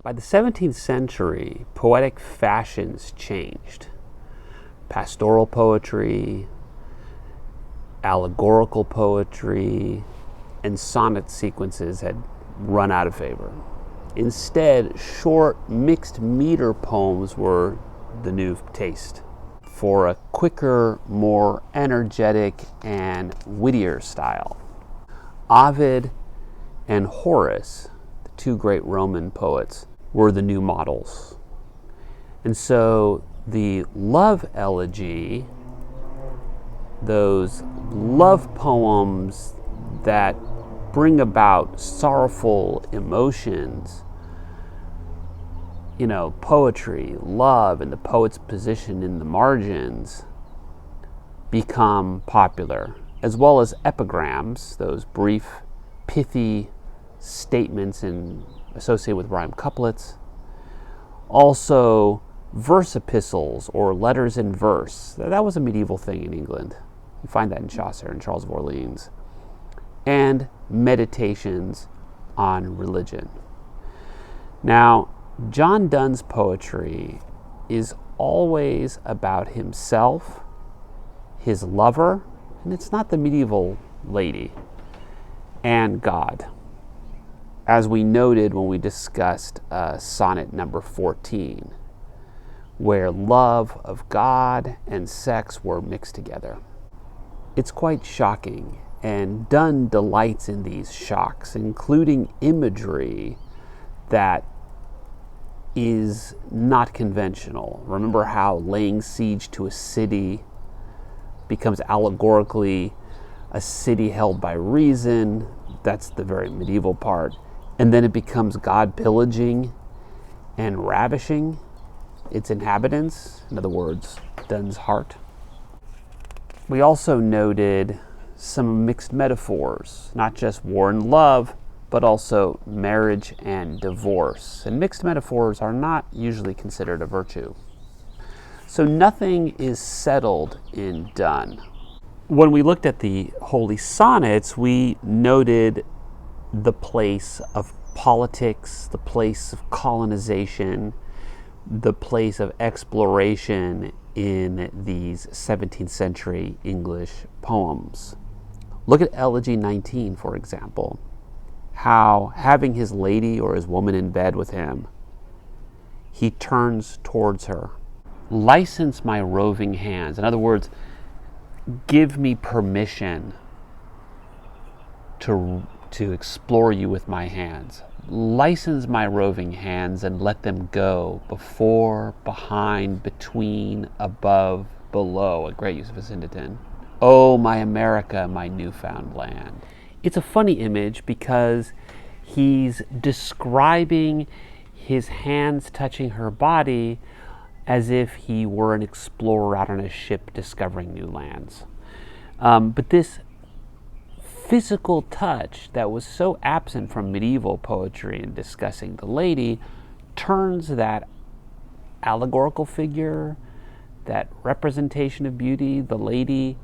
By the 17th century, poetic fashions changed. Pastoral poetry, allegorical poetry, and sonnet sequences had run out of favor. Instead, short, mixed meter poems were the new taste for a quicker, more energetic, and wittier style. Ovid and Horace, the two great Roman poets, were the new models. And so the love elegy, those love poems that bring about sorrowful emotions, poetry, love, and the poet's position in the margins become popular, as well as epigrams, those brief, pithy statements associated with rhyme couplets. Also, verse epistles, or letters in verse. That was a medieval thing in England. You find that in Chaucer and Charles of Orleans. And meditations on religion. Now, John Donne's poetry is always about himself, his lover, and it's not the medieval lady, and God. As we noted when we discussed sonnet number 14, where love of God and sex were mixed together. It's quite shocking, and Donne delights in these shocks, including imagery that is not conventional. Remember how laying siege to a city becomes allegorically a city held by reason. That's the very medieval part. And then it becomes God pillaging and ravishing its inhabitants. In other words, Donne's heart. We also noted some mixed metaphors, not just war and love, but also marriage and divorce. And mixed metaphors are not usually considered a virtue. So nothing is settled in Donne. When we looked at the Holy Sonnets, we noted the place of politics, the place of colonization, the place of exploration in these 17th century English poems. Look at Elegy 19, for example. How, having his lady or his woman in bed with him, he turns towards her. License my roving hands. In other words, give me permission to explore you with my hands. License my roving hands and let them go before, behind, between, above, below. A great use of a syndeton. Oh, my America, my newfound land. It's a funny image because he's describing his hands touching her body as if he were an explorer out on a ship discovering new lands. But this physical touch that was so absent from medieval poetry in discussing the lady turns that allegorical figure, that representation of beauty, the lady,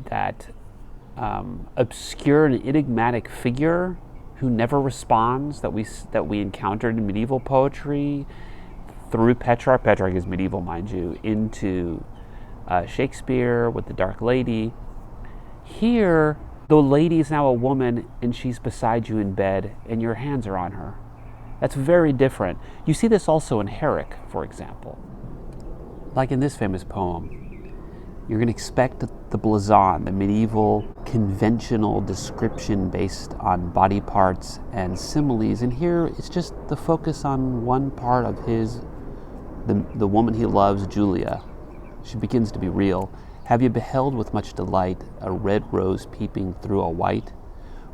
that obscure and enigmatic figure who never responds that we encountered in medieval poetry through Petrarch. Petrarch is medieval, mind you, into Shakespeare with the Dark Lady. Here, the lady is now a woman and she's beside you in bed and your hands are on her. That's very different. You see this also in Herrick, for example. Like in this famous poem, you're going to expect the blazon, the medieval conventional description based on body parts and similes. And here it's just the focus on one part of the woman he loves, Julia. She begins to be real. Have you beheld with much delight a red rose peeping through a white?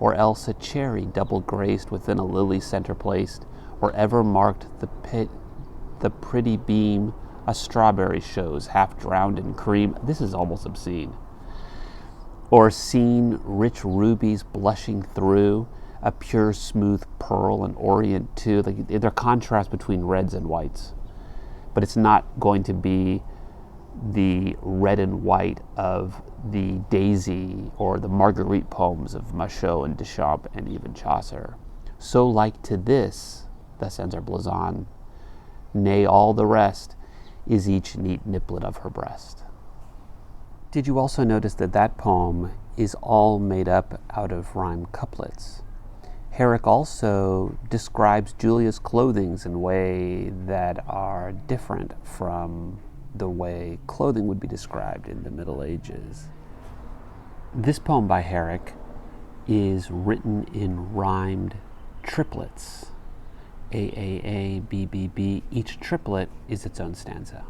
Or else a cherry double graced within a lily center placed? Or ever marked the pretty beam a strawberry shows half drowned in cream? This is almost obscene. Or seen rich rubies blushing through a pure smooth pearl and orient too. Like, they're contrast between reds and whites. But it's not going to be the red and white of the Daisy or the Marguerite poems of Machaut and Deschamps and even Chaucer. So like to this, thus ends our blazon. Nay, all the rest is each neat niplet of her breast. Did you also notice that that poem is all made up out of rhyme couplets? Herrick also describes Julia's clothings in a way that are different from the way clothing would be described in the Middle Ages. This poem by Herrick is written in rhymed triplets. A, A, A, B, B, B. Each triplet is its own stanza.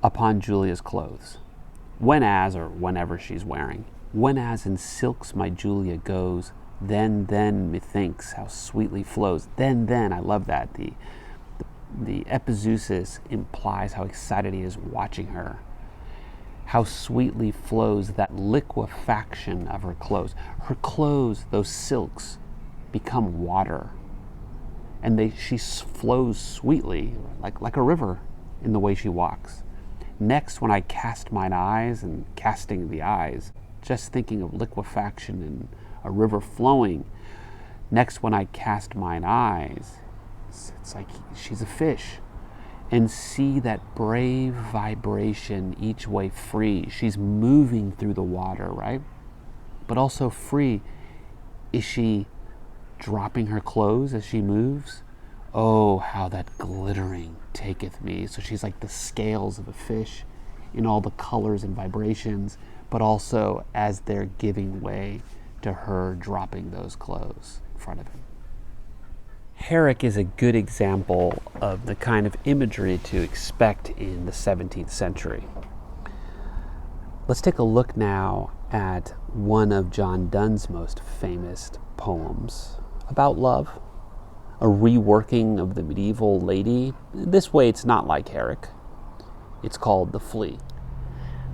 Upon Julia's clothes. When as, or whenever she's wearing, when as in silks my Julia goes, then, methinks how sweetly flows. Then, I love that. The epizeusis implies how excited he is watching her. How sweetly flows that liquefaction of her clothes. Her clothes, those silks, become water. And she flows sweetly, like a river, in the way she walks. Next, when I cast mine eyes, and casting the eyes, just thinking of liquefaction and a river flowing. Next, when I cast mine eyes, it's like she's a fish. And see that brave vibration each way free. She's moving through the water, right? But also free. Is she dropping her clothes as she moves? Oh, how that glittering taketh me. So she's like the scales of a fish in all the colors and vibrations, but also as they're giving way to her dropping those clothes in front of him. Herrick is a good example of the kind of imagery to expect in the 17th century. Let's take a look now at one of John Donne's most famous poems about love, a reworking of the medieval lady. This way it's not like Herrick. It's called The Flea.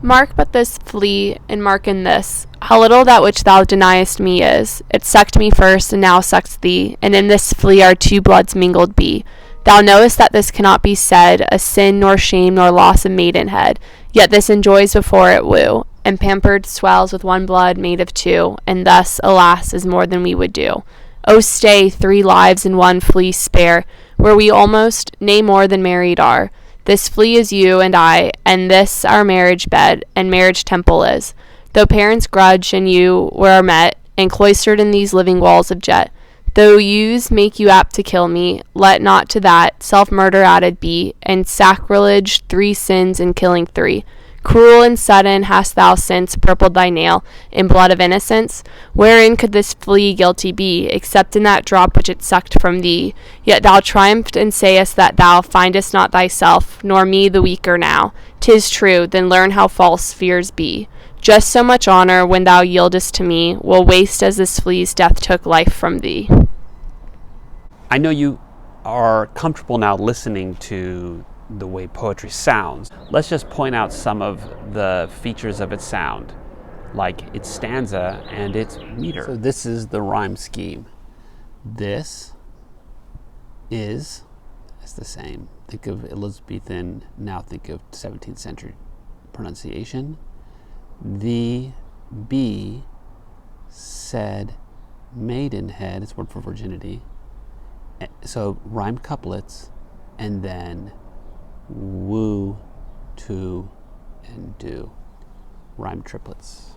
Mark but this flea, and mark in this, how little that which thou deniest me is. It sucked me first, and now sucks thee, and in this flea our two bloods mingled be. Thou knowest that this cannot be said, a sin, nor shame, nor loss of maidenhead. Yet this enjoys before it woo, and pampered swells with one blood made of two, and thus, alas, is more than we would do. O stay, 3 lives and 1 flea spare, where we almost, nay more than married are. This flea is you and I, and this our marriage bed, and marriage temple is. Though parents grudge, and you were met, and cloistered in these living walls of jet. Though yous make you apt to kill me, let not to that self-murder added be, and sacrilege 3 sins in killing 3. Cruel and sudden hast thou since purpled thy nail in blood of innocence. Wherein could this flea guilty be, except in that drop which it sucked from thee? Yet thou triumphed and sayest that thou findest not thyself, nor me the weaker now. 'Tis true, then learn how false fears be. Just so much honor, when thou yieldest to me, will waste as this flea's death took life from thee. I know you are comfortable now listening to the way poetry sounds. Let's just point out some of the features of its sound, like its stanza and its meter. So this is the rhyme scheme. This is, it's the same. Think of Elizabethan, now think of 17th century pronunciation. The be said maidenhead, it's a word for virginity. So rhymed couplets, and then woo, to, and do. Rhyme triplets.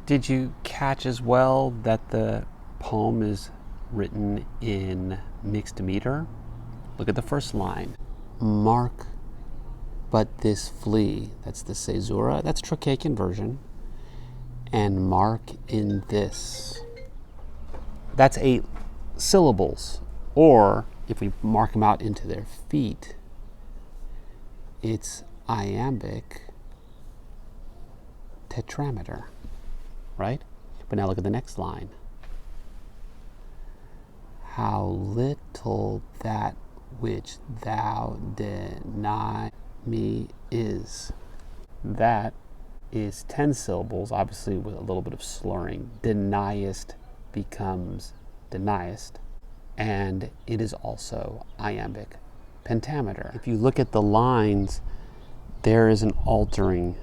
Did you catch as well that the poem is written in mixed meter? Look at the first line. Mark but this flea, that's the caesura, that's Trochaican version, and mark in this. That's 8 syllables, or if we mark them out into their feet, it's iambic tetrameter, right? But now look at the next line. How little that which thou deny me is. That is 10 syllables, obviously with a little bit of slurring. Deniest becomes deniest, and it is also iambic pentameter. If you look at the lines, there is an altering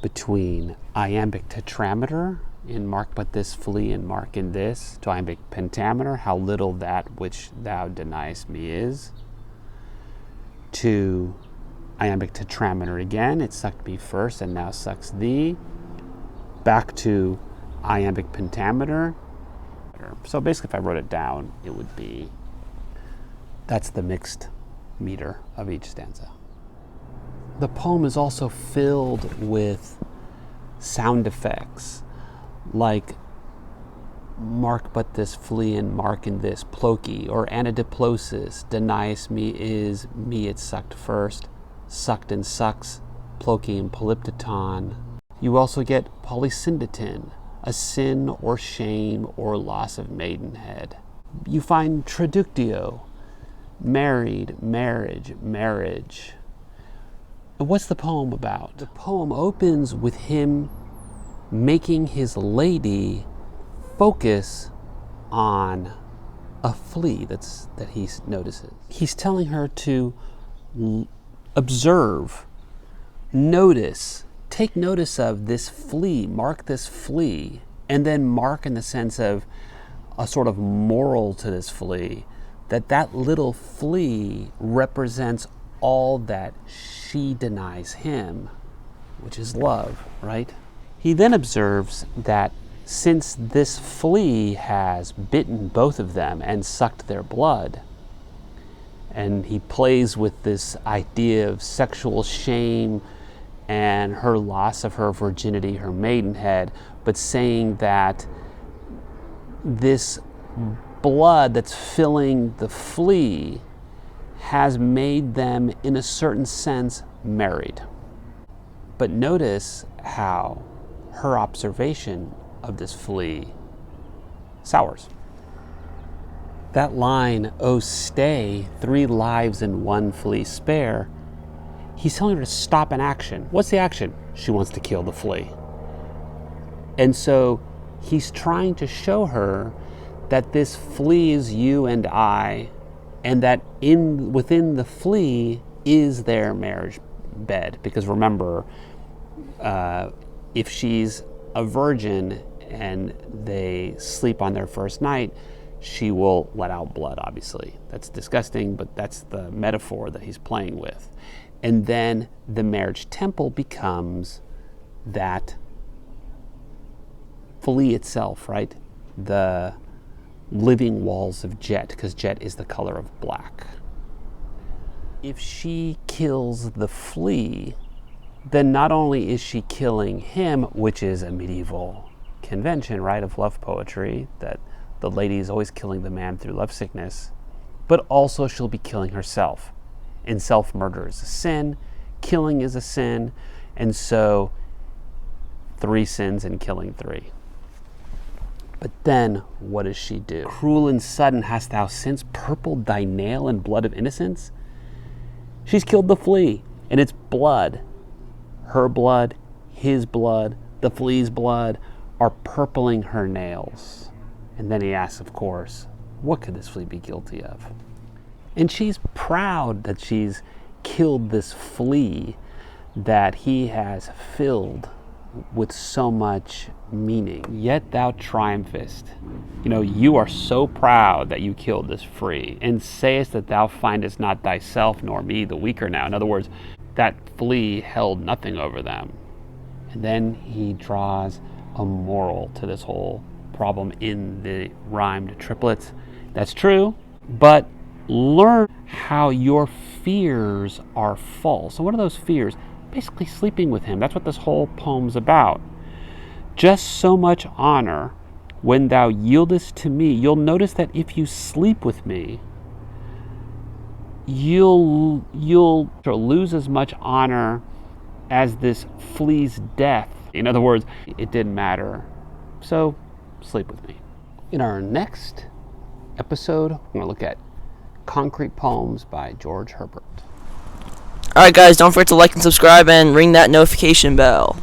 between iambic tetrameter in mark but this flea and mark in this, to iambic pentameter, how little that which thou deniest me is, to iambic tetrameter again, it sucked me first and now sucks thee, back to iambic pentameter. So basically if I wrote it down, it would be, that's the mixed meter of each stanza. The poem is also filled with sound effects, like mark but this flea and mark in this, ploki, or anadiplosis, deniest me is, me it sucked first, sucked and sucks, ploki and polyptoton. You also get polysyndeton, a sin or shame or loss of maidenhead. You find traductio, married, marriage, marriage. And what's the poem about? The poem opens with him making his lady focus on a flea that he notices. He's telling her to observe, notice, take notice of this flea, mark this flea, and then mark in the sense of a sort of moral to this flea, that little flea represents all that she denies him, which is love, right? He then observes that since this flea has bitten both of them and sucked their blood, and he plays with this idea of sexual shame and her loss of her virginity, her maidenhead, but saying that this blood that's filling the flea has made them, in a certain sense, married. But notice how her observation of this flea sours. That line, "Oh stay, 3 lives and 1 flea spare," he's telling her to stop an action. What's the action? She wants to kill the flea. And so he's trying to show her that this flea is you and I, and that within the flea is their marriage bed. Because remember, if she's a virgin and they sleep on their first night, she will let out blood, obviously. That's disgusting, but that's the metaphor that he's playing with. And then the marriage temple becomes that flea itself, right? The living walls of jet, because jet is the color of black. If she kills the flea, then not only is she killing him, which is a medieval convention, right, of love poetry, that the lady is always killing the man through lovesickness, but also she'll be killing herself. And self-murder is a sin, killing is a sin, and so 3 sins in killing 3. But then, what does she do? Cruel and sudden hast thou since purpled thy nail in blood of innocence? She's killed the flea, and it's blood. Her blood, his blood, the flea's blood are purpling her nails. And then he asks, of course, what could this flea be guilty of? And she's proud that she's killed this flea that he has filled with so much meaning. Yet thou triumphest. You are so proud that you killed this flea, and sayest that thou findest not thyself nor me the weaker now. In other words, that flea held nothing over them. And then he draws a moral to this whole problem in the rhymed triplets. That's true, but learn how your fears are false. So what are those fears? Basically sleeping with him. That's what this whole poem's about. Just so much honor when thou yieldest to me. You'll notice that if you sleep with me, you'll lose as much honor as this flea's death. In other words, it didn't matter. So sleep with me. In our next episode, we're going to look at Concrete Poems by George Herbert. Alright guys, don't forget to like and subscribe and ring that notification bell.